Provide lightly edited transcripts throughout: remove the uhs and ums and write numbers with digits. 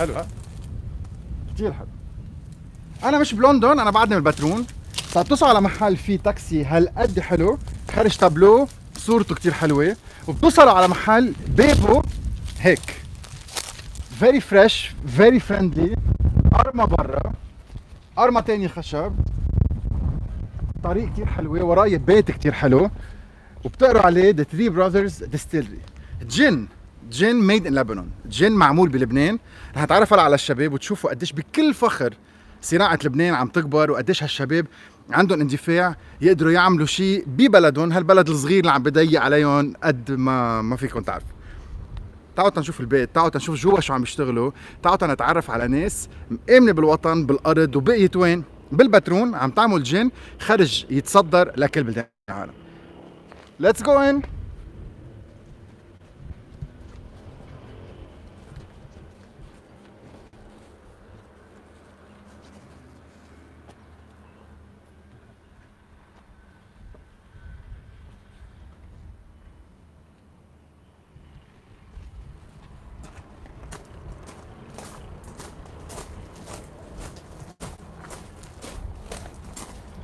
حلو ها؟ كتير حلو. انا مش بلندن، انا بعدني بالبترون. فبتصل على محل فيه تاكسي هالقد حلو، خارج تابلو، صورته كتير حلوه، وبتوصلوا على محل بيبو هيك فيري فريش فيري فريندلي. ارما برا، ارما تاني خشب، طريق كتير حلوه، وراي بيت كتير حلو، وبتقروا عليه The Three Brothers Distillery. جن ميد ان لبنان، جن معمول بلبنان. رح نتعرف هلا على الشباب وتشوفوا قديش بكل فخر صناعة لبنان عم تكبر، وقديش هالشباب عندهم اندفاع يقدروا يعملوا شيء ببلدهم، هالبلد الصغير اللي عم بضيق عليهم قد ما فيكم تعرفوا. تعالوا تنشوف البيت، تعالوا تنشوف جوا شو عم يشتغلوا، تعالوا تنتعرف على ناس مآمنة بالوطن بالأرض، وبقيت وين؟ بالبترون عم تعمل جن خرج يتصدر لكل بلدان العالم. Let's go in.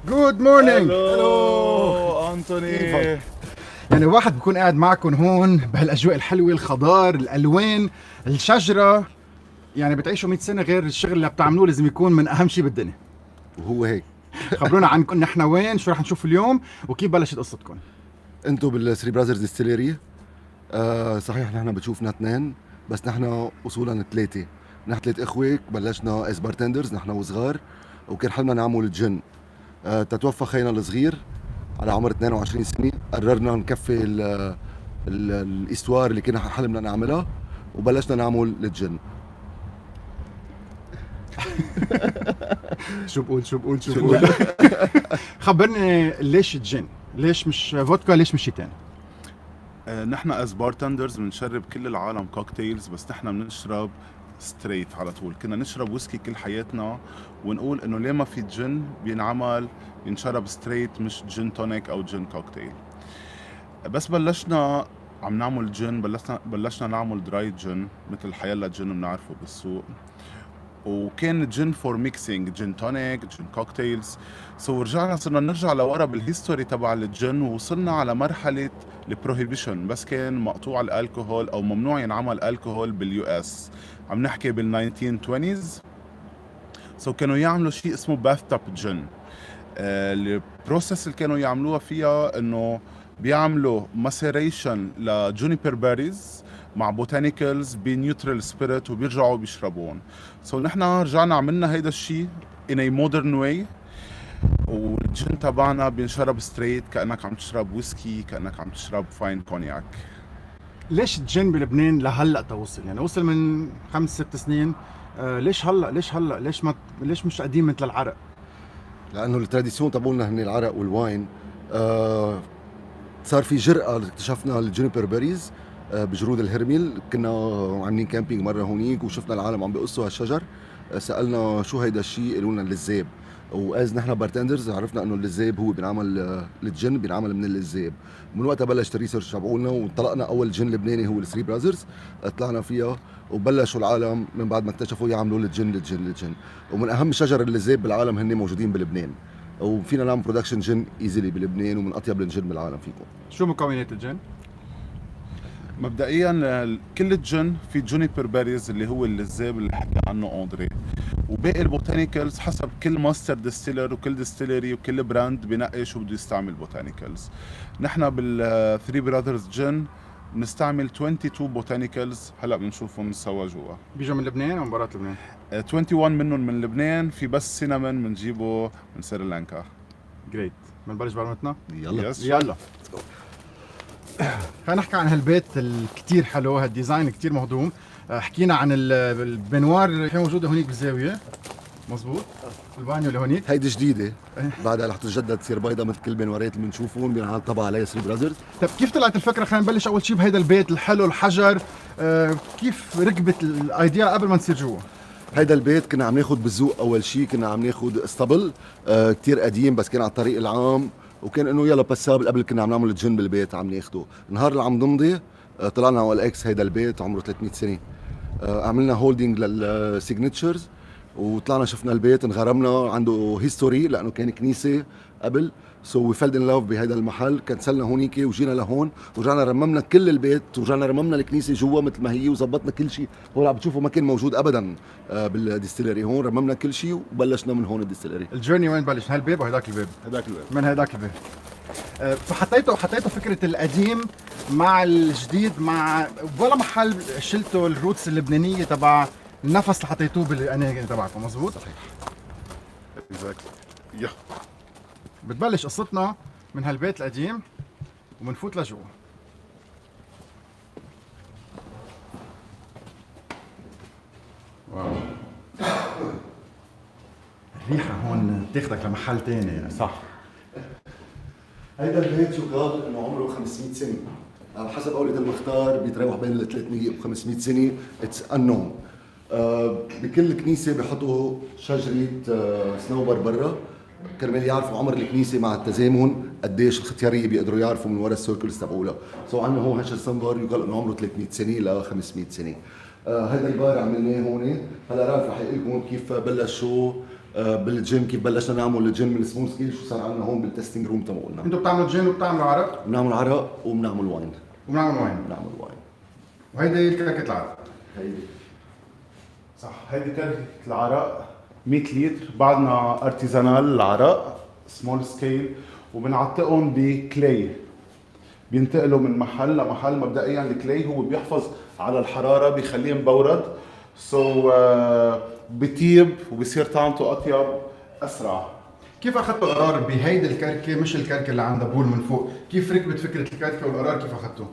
Good morning. هلو أنتوني. يعني واحد بيكون قاعد معكم هون بهالاجواء الحلوه، الخضار، الالوان، الشجره، يعني بتعيشوا 100 سنه. غير الشغل اللي بتعملوه لازم يكون من اهم شيء بالدنيا. وهو هيك. خبرونا عنكم نحن وين، شو رح نشوف اليوم، وكيف بلشت قصتكم. انتو بالثري براذرز ديستيلري. صحيح نحن بتشوفنا اثنين، بس نحن اصولا ثلاثه. نحن ثلاث اخوه بلشنا از بارتندرز نحن وصغار، وكان حلمنا نعمل الجن. تتوفى خينا الصغير على عمر 22 سنه. قررنا نكفي الاستوار اللي كنا حلمنا نعملها، وبلشنا نعمل الجن. شو بقول خبرني ليش الجن؟ ليش مش فودكا؟ ليش مش شيء ثاني؟ نحن از بارتندرز بنشرب كل العالم كوكتيلز، بس نحن بنشرب ستريت على طول. كنا نشرب ويسكي كل حياتنا، ونقول انه ليه ما في جن بينشرب ستريت، مش جن تونيك او جن كوكتيل. بس بلشنا عم نعمل جن، بلشنا نعمل دراي جن مثل حيلا جن بنعرفه بالسوق، وكان جن فور ميكسينج، جن تونيك، جن كوكتيلز. رجعنا صرنا نرجع لورا بالهيستوري تبع الجن، ووصلنا على مرحله البروهيبيشن، بس كان مقطوع الالكوهول او ممنوع ينعمل الكوهول باليو اس. عم نحكي بال1920s. كانوا يعملوا شيء اسمه باث توب جن. البروسيس اللي كانوا يعملوها فيها انه بيعملوا ماسيريشن لجونيبر بيريز مع بوتانيكلز بنيوترال سبيريت، وبيرجعوا بيشربون. نحن رجعنا عملنا هيدا الشيء in a modern way، والجن تبعنا بينشرب ستريت كأنك عم تشرب ويسكي، كأنك عم تشرب فاين كونياك. ليش الجن بلبنان لهلا توصل؟ يعني وصل من 5-6 سنين. ليش هلا؟ ليش مش قديم مثل العرق؟ لانه التراديسيون تبعولنا هن العرق والواين. صار في جرأة. اكتشفنا الجونيبر بيريز بجرود الهرميل. كنا عاملين كامبينج مره هونيك، وشفنا العالم عم بيقصوا هالشجر. سالنا شو هيدا الشيء، قالوا لنا اللزاب. واز نحن بارتندرز عرفنا انه اللزاب هو بينعمل للجن، بينعمل من اللزاب. من وقتها بلش الريسيرش تبعولنا، وانطلقنا. اول جن لبناني هو الثري براذرز، طلعنا فيها، وبلشوا العالم من بعد ما اكتشفوا يعملوا الجن. ومن اهم شجر اللزاب بالعالم هن موجودين بلبنان، وفينا نعمل برودكشن جن ايزيلي بلبنان، ومن اطيب الجن بالعالم فيكم. شو مكونات الجن؟ مبدئيا كل الجن في جونيبر بيريز اللي هو اللزاب اللي حكى عنه اندري، وباقي البوتانيكلز حسب كل ماستر ديستيلر وكل ديستيلري وكل براند بنقي شو بده يستعمل بوتانيكلز. نحن بالثري براذرز جن بنستعمل 22 بوتانيكلز، هلا بنشوفهم سوا جوا. بيجوا من لبنان او من برات لبنان؟ 21 منهم من لبنان، في بس سينامون بنجيبه من سريلانكا. جريت. بنبلش برمتنا؟ يلا. خلينا نحكي عن هالبيت الكتير حلو، هالديزاين كتير مهضوم. حكينا عن البنوار اللي موجوده هونيك بالزاويه، مزبوط. البانيو اللي هونيك هيدي جديده، بعدها رح تتجدد تصير بيضة مثل كل البنوارات اللي بنشوفهم بينعاد طبع عليها ثري براذرز. طيب كيف طلعت الفكره؟ خلينا نبلش اول شيء بهيدا البيت الحلو، الحجر. كيف ركبت الايديا قبل ما نصير جوا؟ هيدا البيت كنا عم ناخد بالذوق. اول شيء كنا عم ناخد اسطبل كتير قديم، بس كان على الطريق العام، وكان انه يلا بسابل. قبل كنا عم نعمل الجن بالبيت عم ناخده. النهار اللي عم نمضي طلعنا على الاكس. هيدا البيت عمره 300 سنه. عملنا هولدنج للسيجنتشرز وطلعنا شفنا البيت انغرمنا. عنده هيستوري لانه كان كنيسه قبل، سو وي فيلد ان لاف بهذا المحل. كنسلنا هونيك وجينا لهون ورجعنا رممنا كل البيت ورجعنا رممنا الكنيسه جوا مثل ما هي وظبطنا كل شيء. هون عم بتشوفوا ما كان موجود ابدا بالديستيلري. هون رممنا كل شيء وبلشنا من هون الديستيلري. الجيرني وين بلش؟ هالباب وهداك الباب؟ هداك الباب. من هداك الباب. فحطيتوا فكره القديم مع الجديد، مع ولا محل شلتوا الروتس اللبنانيه تبع النفس اللي حطيتوه بالاناجي تبعكم، مزبوط؟ صحيح. اكزاكتلي. يا بتبلش قصتنا من هالبيت القديم وبنفوت لجوا. واو، الريحة هون بتاخدك لمحل تاني يعني. صح. هيدا البيت يقال انه عمره 500 سنه. على حسب قولة المختار بيتراوح بين ال 300 و 500 سنه. اتس انون. بكل كنيسه بيحطوا شجره صنوبر برا كرمال يعرفوا عمر الكنيسه مع التزامن قديش الختياريه بيقدروا يعرفوا من وراء السيركلز تبعولها. سو عندنا هون هالشجر صنبر يقال انه عمره 300 سنه ل 500 سنه. هذا البار عملناه هون. هلا رالف رح يقول لكم كيف بلشوا بالجيم، كيف بلشنا نعمل الجيم من السمول سكيل، شو صار عندنا هون بالتستنج روم تبعولنا. انتوا بتعملوا جين وبتعملوا عرق؟ بنعمل عرق وبنعمل واين. وبنعمل واين. بنعمل واين. وهيدي الكركة العرق. هيدي صح. هيدي كركة العرق 100 لتر. بعدنا ارتيزانال العرق سمول سكيل، وبنعتقهم بكلاي. بينتقلوا من محل لمحل. مبدئيا الكلاي هو بيحفظ على الحراره، بيخليه مبورد، سو بيطيب وبصير طعمته اطيب اسرع. كيف اخذتوا قرار بهيدي الكركة مش الكركة اللي عندها بول من فوق؟ كيف ركبت فكرة الكركة والقرار كيف اخذتوه؟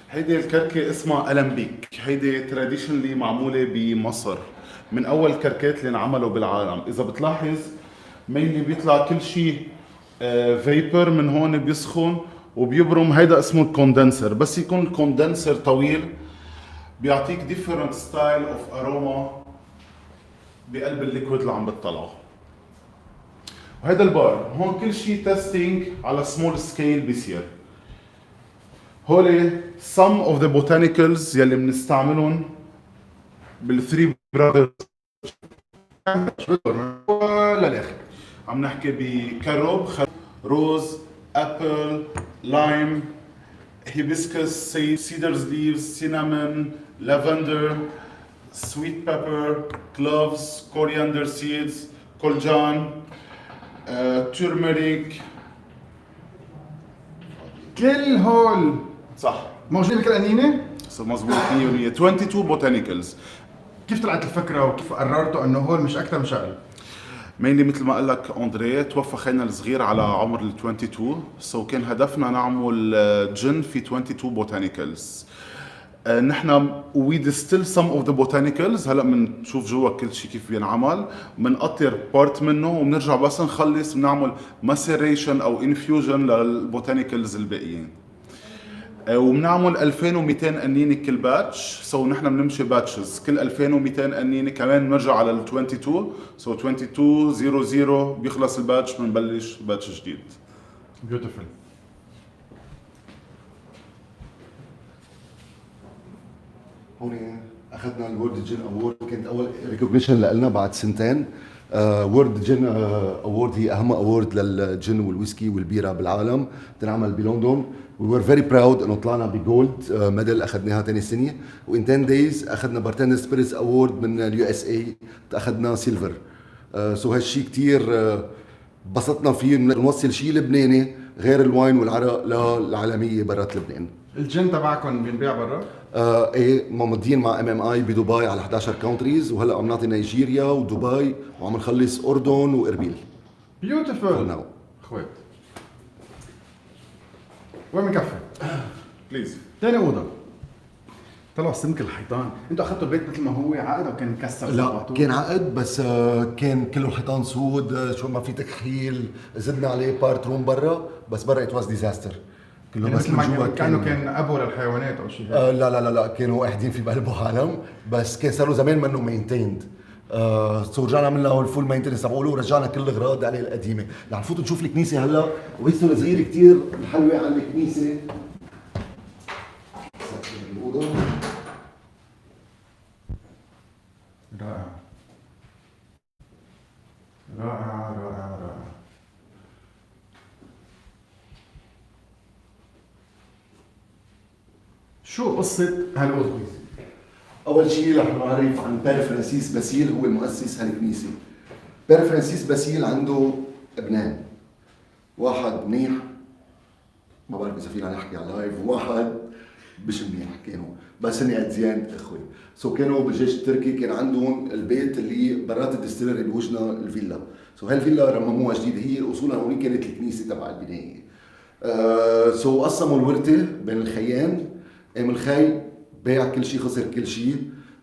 هيدي الكركه اسمها ألمبيك. هيدي تراديشنلي معموله بمصر من اول كركات اللي انعملوا بالعالم. اذا بتلاحظ مينلي بيطلع كل شيء فيبر من هون بيسخن وبيبرم. هيدا اسمه الكوندنسر. بس يكون الكوندنسر طويل بيعطيك different style of aroma بقلب الليكويد اللي عم بتطلعه. وهيدا البار هون كل شيء تيستينج على سمول سكيل بيصير. هولي some of the botanicals يلي بنستعملهم بالثري براذرز ولا الاخر. عم نحكي بكروب، روز، ابل، لايم، hibiscus, cedars leaves, cinnamon, lavender, sweet pepper, cloves, coriander seeds, coljan, turmeric. كل هول صح. موجودين بكل قنينة؟ مظبوط 100%. 22 botanicals. كيف طلعت الفكرة وكيف قررتوا انه هول مش اكثر من شغله؟ مينلي مثل ما قال لك اندريه، توفى خينا الصغير على عمر ال 22، سو كان هدفنا نعمل جن في 22 بوتانيكلز. نحن وي ديستيل سم اوف ذا بوتانيكلز. هلا بنشوف جوا كل شيء كيف بينعمل، بنقطر بارت منه وبنرجع بس نخلص بنعمل ماسيريشن او انفيوجن للبوتانيكلز الباقيين. وبنعمل 2200 قنينه كل باتش. سو نحن بنمشي باتشز كل 2200 قنينه. كمان بنرجع على ال 22. سو 22 00 بيخلص الباتش، بنبلش باتش جديد. بيوتيفول. هون اخذنا الورد جين اوورد. كانت اول ريكوجنيشن لنا بعد سنتين. وورد جين اوورد هي اهم اوورد للجن والويسكي والبيره بالعالم، تنعمل بلندن. وي ور فيري براود انه طلعنا بجولد ميدل اخذناها ثاني سنه. وان 10 دايز اخذنا بارتندر سبيريتس اوورد من اليو اس اي، اخذنا سيلفر. سو هالشيء كثير انبسطنا فيه، نوصل شيء لبناني غير الواين والعرق للعالميه برات لبنان. الجن تبعكم بينباع برا؟ ايه ماضيين مع MMI بدبي على 11 كونتريز، وهلا عم نعطي نيجيريا ودبي وعم نخلص اردن واربيل. بيوتيفول. اخوات وين بنكفي؟ بليز. ثاني اوضه. طلعوا سمك الحيطان. انتوا اخذتوا البيت مثل ما هو عقد او كان مكسر؟ لا كان عقد بس كان كله حيطان سود، شو ما في تكحيل. زدنا عليه بارت روم برا، بس برا ات واز ديزاستر كله. يعني بس مثل ما من جوا كانه كان ابو للحيوانات او شيء هيك. لا لا لا لا كانوا قاعدين في بقلبه عالم، بس كان صار له زمان منه مينتيند. سو رجعنا عملنا الفول مينتنس تبعوله ورجعنا كل الاغراض عليه القديمه. رح نفوت نشوف الكنيسه هلا، وهيستو صغير كثير الحلوه عن الكنيسه. شو قصه هالأوضة؟ اول شيء رح نعرف عن بير فرانسيس باسيل، هو المؤسس هالكنيسه. بير فرانسيس باسيل عنده ابنين، واحد منيح ما بعرف اذا فينا نحكي على اللايف، وواحد مش منيح كانوا، بس هن ادزيان اخوه. كانوا بالجيش التركي، كان عندهم البيت اللي برات الدستيلري بوجنا الفيلا. هالفيلا رمموها جديد، هي اصولها هون كانت الكنيسه تبع البنايه. قسموا الورثه بين الخيان. قام الخي باع كل شيء، خسر كل شيء،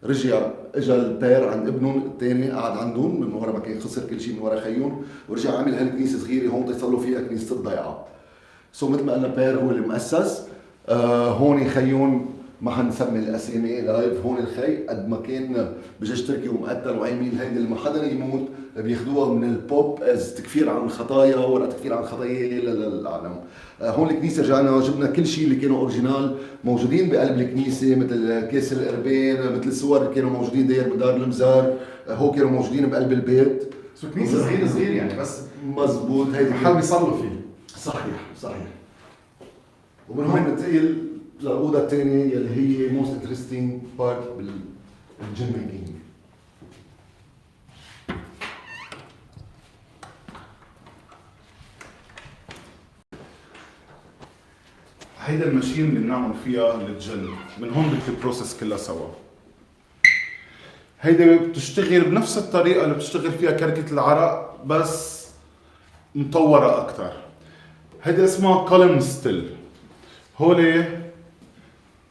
رجع اجى البير عند ابنهم الثاني، قعد عندهم من ورا ما كان خسر كل شيء من ورا خيهم، ورجع عمل هالكنيسه صغيره هون تصلوا فيها كنيسه الضيعه. مثل ما قلنا بير هو المؤسس. هون خيون ما حنسمي الاسامي لايف. هون الخي قد ما كان بجيش تركي ومقتل وعامل هيدي، لما حدا يموت بياخذوها من البوب از تكفير عن الخطايا، ورقه تكفير عن الخطايا للعالم. هون الكنيسه رجعنا جبنا كل شيء اللي كانوا اوريجينال موجودين بقلب الكنيسه، مثل كاس القربان، مثل الصور اللي كانوا موجودين داير بدار المزار، هو كانوا موجودين بقلب البيت. كنيسه صغير يعني، بس مزبوط، هيدي محل بيصلوا فيه. صحيح. ومن هون بننتقل للأوضة الثانية يلي هي موست انترستينج بارت بالجن ميكينج. هيدا الماشين اللي بنعمل فيها الجل، من هون بدك البروسيس كلها سوا. هيدا بتشتغل بنفس الطريقة اللي بتشتغل فيها كركة العرق، بس مطورة أكتر. هيدا اسمها كولم ستيل. هولي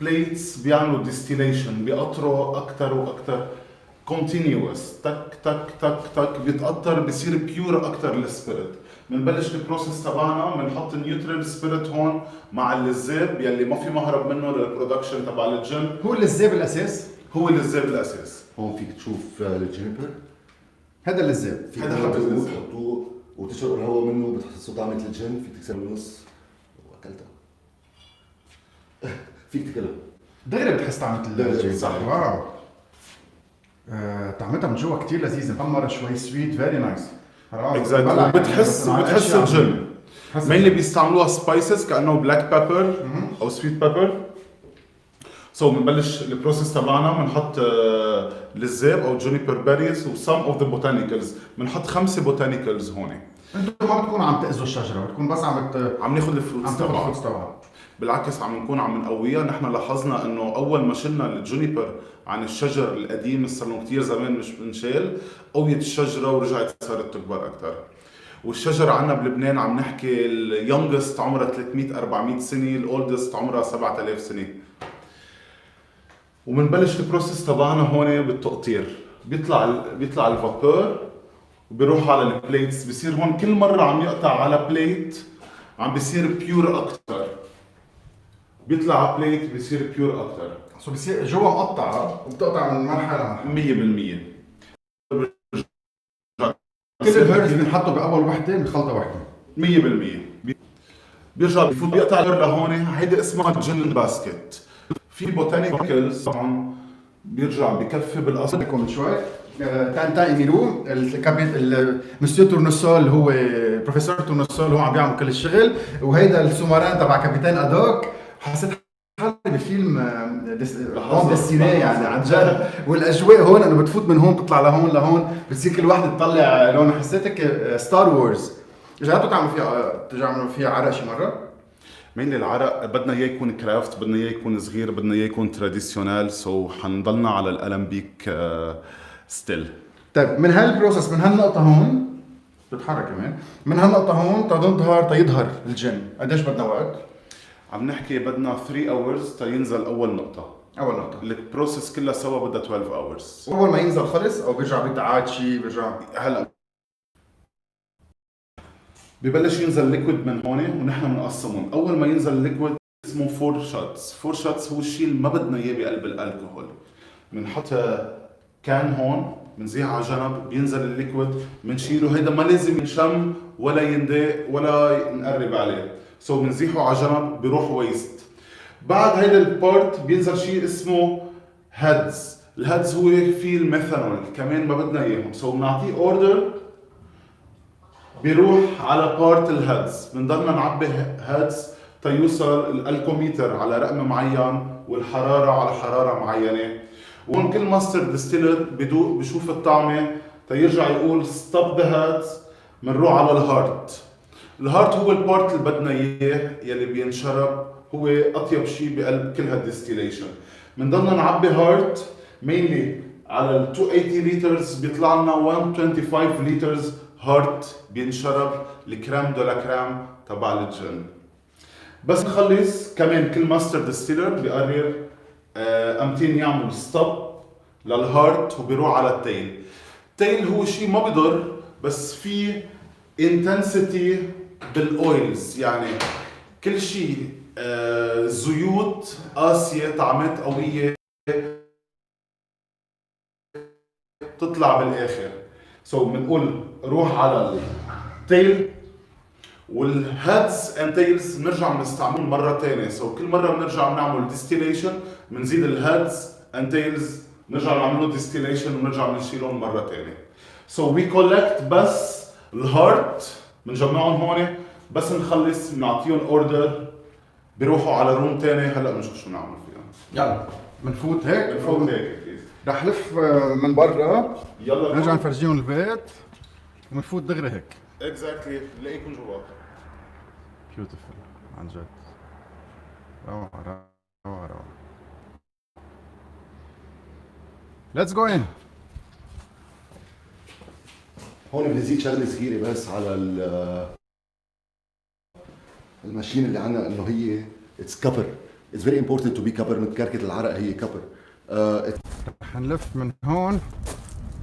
بليتس بيعملوا ديستيليشن، بيقطروا أكتر وأكتر، كونتينيوس، تك تك تك تك، بيتقطر، بيصير بيور أكتر السبيريت. بنبلش البروسيس تبعنا، بنحط النيوترال سبيريت هون مع اللزاب يلي ما في مهرب منه للبرودكشن تبع الجن. هو اللزاب الاساس؟ هو اللزاب الأساس. هون فيك تشوف الجينيبر، هذا اللزاب. فيك هذا تحطوه تحطوه وتشرب الهواء منه، بتحسوا طعمة الجن، فيك تكسر النص واكلتها. فيك تاكلها دغري بتحس طعمة دغري، صح. واو. طعمتها من جوا كثير لذيذه، طمرة شوي سويت، فيري نايس. اكزاكتلي. بتحس الجن. مينلي بيستعملوها سبايسز كانه بلاك بيبر او سويت بيبر. بنبلش البروسيس تبعنا، بنحط لزاب او جونيبر بيريز وسم اوف ذا بوتانيكلز. بنحط 5 بوتانيكلز هون. انتم ما بتكونوا عم تاذوا الشجره، بتكون بس عم ناخذ الفروتس تبعها. تبعها. بالعكس عم نكون عم نقويها. نحن لاحظنا انه اول ما شلنا الجونيبر عن الشجر القديم اللي صار له كثير زمان مش بنشال، قويت الشجره ورجعت صارت تكبر اكثر. والشجره عندنا بلبنان عم نحكي اليونجست عمرها 300 400 سنه، الاولدست عمرها 7000 سنه. وبنبلش البروسيس تبعنا هون بالتقطير. بيطلع الفابور وبيروح على البليتس. بصير هون كل مره عم يقطع على بليت عم بيصير بيور اكثر. بيطلع على بليت بيصير بيور اكثر. بصير جوا مقطعه وبتقطع من مرحله 100%. كل الهيربز بنحطه باول وحده بخلطه وحده 100%. بيرجع بفوت بيقطع لهون. هيدي اسمها جن باسكت. في بوتانيكلز طبعا بيرجع بكفي بالاصل. لكم شوي تانتا ايميرو مسيو تورنوسول، اللي هو بروفيسور تورنوسول، هو عم بيعمل كل الشغل. وهيدا السومران تبع كابيتان ادوك. حسيت حالي بفيلم هون ديستيني يعني عن جد. والاجواء هون انه بتفوت من هون بتطلع لهون لهون، بتصير كل وحده تطلع لون. حسيتك ستار وورز. جربتوا تعملوا فيها عرق شي مره؟ مين العرق بدنا اياه يكون كرافت، بدنا اياه يكون صغير، بدنا اياه يكون تراديشنال. حنضلنا على الالمبيك ستيل. طيب من هالبروسس، من هالنقطه هون بتحرك كمان، من هالنقطه هون تيظهر الجن، قديش بدنا وقت؟ عم نحكي بدنا 3 اورز تينزل اول نقطه. البروسيس كلها سوا بدها 12 اورز. اول ما ينزل خلص او بيرجع بيتعاد شيء بيرجع؟ هلا ببلش ينزل ليكويد من هون ونحن بنقسمهم. اول ما ينزل ليكويد اسمه 4 شوتس. 4 شوتس هو الشيء اللي ما بدنا اياه بقلب الالكحول. بنحط كان هون، بنزيح على جنب، بينزل الليكويد، بنشيله. هيدا ما لازم ينشم ولا يندق ولا نقرب عليه. بنزيحه على جنب، بيروح ويست. بعد هيدا البارت بينزل شيء اسمه هيدز. الهيدز هو فيه الميثانول كمان ما بدنا اياهم. بنعطيه اوردر بيروح على بارت الهيدز. بنضلنا نعبي هيدز تيوصل الالكوميتر على رقم معين والحراره على حراره معينه. وهون كل ماستر ديستيلر بدوق بشوف الطعمه تيرجع يقول ستوب ذا هاتس، بنروح على الهارت. الهارت هو البارت اللي بدنا اياه يلي بينشرب، هو اطيب شيء بقلب كل هالديستيليشن. بنضلنا نعبي هارت مينلي على ال 280 لترز، بيطلع لنا 125 لترز هارت بينشرب الكريم دولا كريم تبع الجن. بس نخلص كمان كل ماستر ديستيلر بيقرر امتين يعمل ستوب للهارت وبيروح على التيل. التيل هو شيء ما بيضر، بس في انتنسيتي بالاويلز، يعني كل شيء زيوت قاسيه طعمات قويه تطلع بالاخر. بنقول روح على التيل، والهادز اند تيلز بنرجع بنستعملهم مره ثانيه. كل مره بنرجع بنعمل ديستيليشن، بنزيد الهادز اند تيلز، بنرجع نعمل ديستيليشن ونرجع بنشيلهم مره ثانيه. وي كولكت بس الهارت بنجمعهم هون، بس نخلص بنعطيهم اوردر بيروحوا على روم ثاني. هلا بنشوف شو نعمل فيها. يلا بنفوت هيك. بنفوت هيك بليز. رح لف من برا، يلا نرجع نفرجيهم البيت ونفوت دغري هيك. اكزاكتلي نلاقيكم جوا. بيوتيفول عن جد، روعة روعة روعة. ليتس جو ان. هون بنزيد شغله صغيره بس على الماشين اللي عندنا، انه هي اتس كبر. اتس فيري امبورتنت تو بي كبر، متكركه العرق هي كبر. رح نلف من هون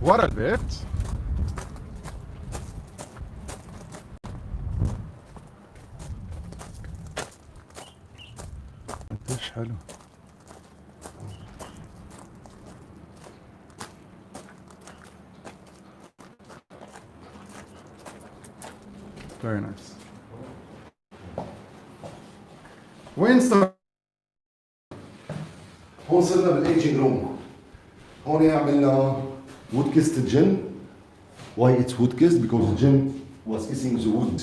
ورا البيت. قديش حلو. Very nice. وين صار؟ هون صرنا بالايجنج روم. هون عملنا وود كيست جن. Why it's wood kissed? Because the gin was kissing the wood.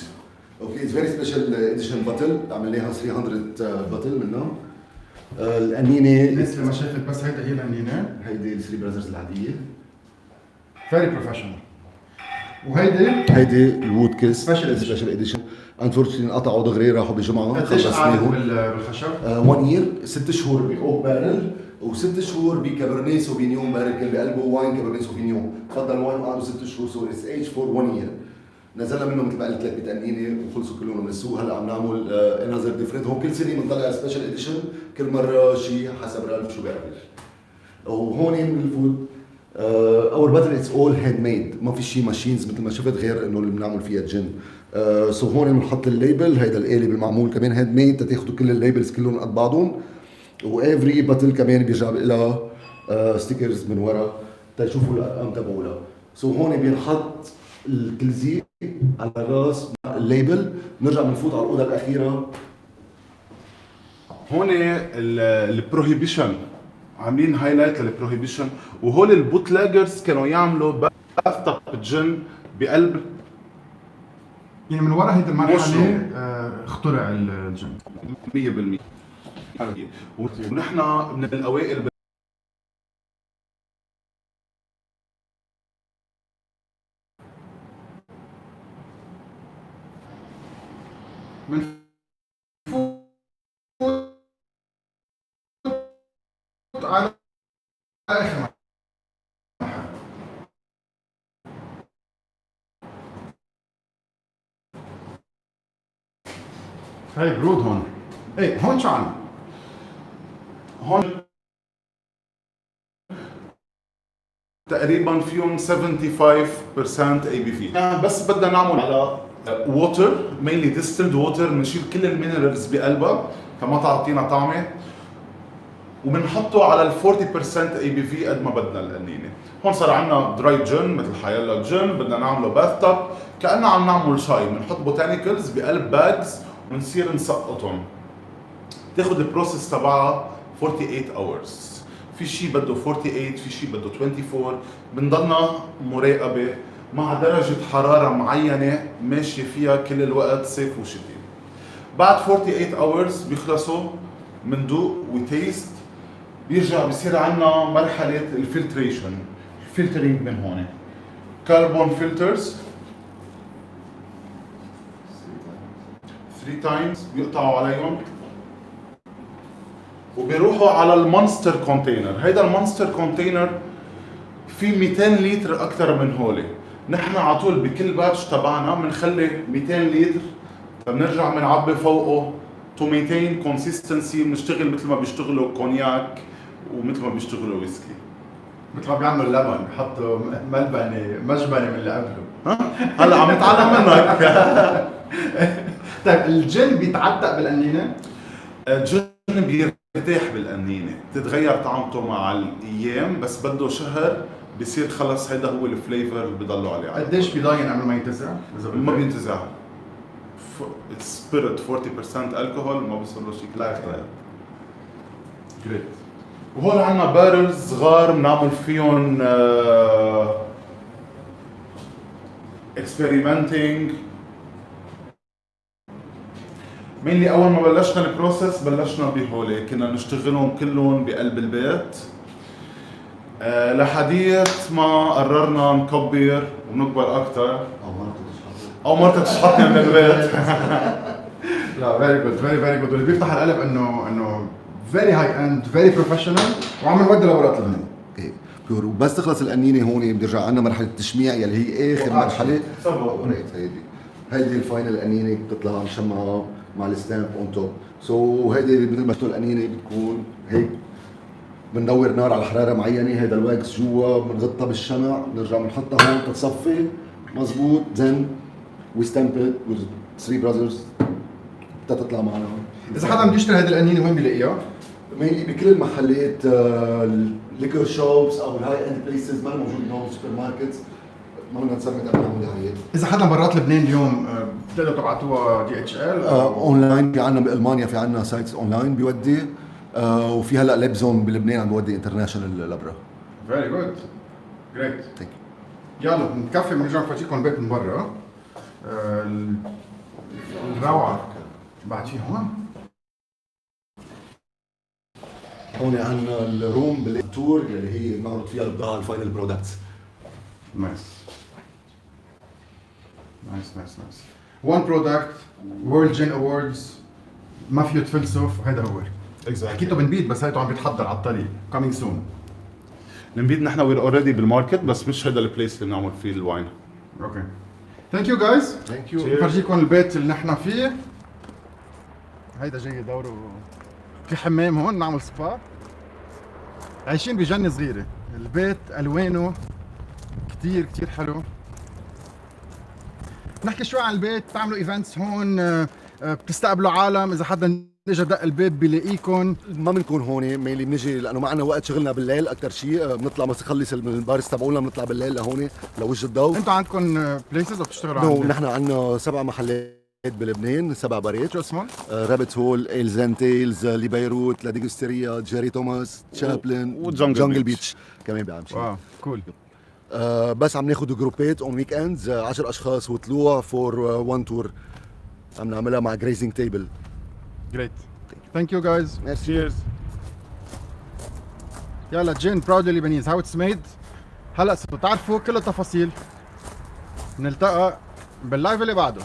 Okay, it's very special edition bottle. عملناها 300 بطل منها. القنينه الناس اللي ما شافت بس هيدا هي القنينة. هيدي الثري براذرز العاديه. Very professional. وهيدي هيدي الوود كيس Special edition. سبيشال اديشن. انفورشنلي انقطعوا دغري، راحوا بجمعه قديش قعد خلصناهم. بالخشب؟ 1 year 6 شهور باوك بارل و6 شهور بكابرنيه سوفينيون بارل كان بقلبه واين كابرنيه سوفينيون. تفضل الواين قعدوا 6 شهور، سو اتس ايج فور 1 year. نزلنا منه مثل ما قلت لك 300 قنينه وخلصوا كلهم من السوق. هلا عم نعمل انذر ديفرنت. هون كل سنه بنطلع سبيشال اديشن، كل مره شيء حسب رالف شو بيعمل. وهون بالفود اور باتل اتس اول هاند ميد، ما في شيء ماشينز مثل ما شفت غير انه اللي بنعمل فيها الجن. سو هون بنحط الليبل، هيدا الآلة بالمعمول كمان هاند ميد تاخذوا كل الليبلز كلهم قد بعضهم. وافري باتل كمان بيرجع لها ستيكرز من ورا تشوفوا الارقام تبعولها. سو هون بينحط التلزيق على الراس مع الليبل. بنرجع بنفوت على الاوضه الاخيره. هون البروهيبيشن، عاملين هايلايت للبروهيبيشن. وهول البوتلاجرز كانوا يعملوا باث توب جن بقلب يعني من ورا هيدي المرحلة مشروع. اخترع الجن. 100%. ونحن من الاوائل من فوت على اخر هاي برود هون. ايه هون شو عنا؟ هون تقريبا فيهم 75% اي بي في. بس بدنا نعمل على ووتر، مينلي ديستلد ووتر، بنشيل كل المينرالز بقلبها كما تعطينا طعمه، وبنحطه على ال 40% اي بي في قد ما بدنا القنينه. هون صار عندنا دراي جن مثل حيلا جن، بدنا نعمله باث توب كأننا عم نعمل شاي. بنحط بوتانيكلز بقلب باجز ونصير نسقطهم. تاخذ البروسيس تبعها 48 hours. في شيء بده 48، في شيء بده 24. بنضلنا مراقبه مع درجه حراره معينه ماشيه فيها كل الوقت صيف وشتاء. بعد 48 hours بيخلصوا مندوق وتيست، بيرجع بصير عندنا مرحله الفلتريشن، الفلترينج من هون. كربون فلترز 3 times بيقطعوا عليهم وبيروحوا على المونستر كونتينر. هيدا المونستر كونتينر في 200 لتر اكثر من هولي. نحن على طول بكل باتش تبعنا بنخلي 200 لتر، فبنرجع بنعبي فوقه تو مينتين كونسيستنسي. بنشتغل مثل ما بيشتغلوا كونياك ومثل ما بيشتغلوا ويسكي. مثل ما بيعملوا اللبن بحطوا مجبنه من اللي قبله. هلا عم نتعلم منك. طيب الجن بيتعتق بالقنينه؟ الجن بيرتاح بالقنينه، بتتغير طعمته مع الايام، بس بده شهر بصير خلص هيدا هو الفليفر اللي بضلوا عليه. قديش بيضاين قبل ما ينتزع؟ ما بينتزع. سبيريت 40% الكحول، ما بيصير له شيء لايف ستايل. جريت. وهون عندنا بارلز صغار بنعمل فيهم اكسبيريمنتينج. مينلي اول ما بلشنا البروسيس بلشنا بهولي، كنا نشتغلهم كلهم بقلب البيت لحديت ما قررنا نكبر ونكبر اكثر. او مرتك تشحطني من البيت. لا فيري جود فيري جود. واللي بيفتح القلب انه فيري هاي اند فيري بروفيشنال وعم نودي لورات لهون. اوكي بيور. وبس تخلص القنينه هون بيرجع عندنا مرحله التشميع يلي هي اخر مرحله. وريت هيدي الفاينل قنينه بتطلع مشمعه مع الستامب اون توب. سو هيدي مثل ما شفتوا القنينه بتكون هيك، بندور نار على حراره معينه، هيدا الواكس جوا بنغطها بالشمع، بنرجع بنحطها هون تتصفي مزبوط. زين وي ستامب ات وذ 3 براذرز تطلع معنا. اذا حدا بده يشتري هذه القنينه وين بيلاقيها؟ مينلي بكل المحلات، الليكر شوبس او الهاي اند بليسز، ما موجود هون سوبر ماركتس، ما بدنا نسمي قبل دعايات. اذا حدا برات لبنان اليوم بتقدروا تبعتوها DHL اونلاين. في عندنا بالمانيا في عندنا سايتس اونلاين بيودي، وفي هلا ليبزون بلبنان عم بيودي انترناشونال لبرا. فيري جود جريت. ثانك يلا نكفي بنرجع نفرجيكم البيت من برا. الروعه بعد في هون. هون عندنا الروم بالتور اللي هي معروض فيها البضاعه الفاينل برودكتس. نايس نايس نايس نايس. وان برودكت وورلد جين اووردز، ما فيه تفلسف. هذا هو حكيته بنبيد، بس هيدا عم بيتحضر على الطريق. كامينج سون. النبيد نحن وير اوريدي بالماركت، بس مش هذا البليس اللي بنعمل فيه الواين. اوكي ثانك يو جايز. ثانك يو. بفرجيكم البيت اللي نحن فيه. هيدا جاي دوره في حمام هون، نعمل سبا. عايشين بجنة صغيرة. البيت الوانه كتير كتير حلو. نحكي شوي عن البيت. بتعملوا ايفنتس هون، بتستقبلوا عالم، اذا حدا اجى دق البيت بلاقيكم. ما بنكون هون مينلي، بنجي لانه ما عندنا وقت، شغلنا بالليل اكثر شيء. بنطلع بس نخلص البارس تبعونا، بنطلع بالليل لهون لوجه الضوء. انتوا عندكم بليسز او بتشتغلوا نو نحن عندنا 7 محلات بلبنان، 7 بارات. شو اسمهم؟ رابت هول، ايلزان تيلز، لبيروت، لديجستيريا، جيري توماس، تشابلن وجنجل بيتش كمان بعمل شيء. واو كول. بس عم ناخذ جروبات اون ويك اندز، 10 اشخاص وطلوع فور 1 تور عم نعملها مع جريزنج تيبل. جريت ثانك يو جايز. ميرسي. يلا جين براودلي لبنانيز، هاو اتس ميد. هلا صرتوا تعرفوا كل التفاصيل. نلتقى باللايف اللي بعده.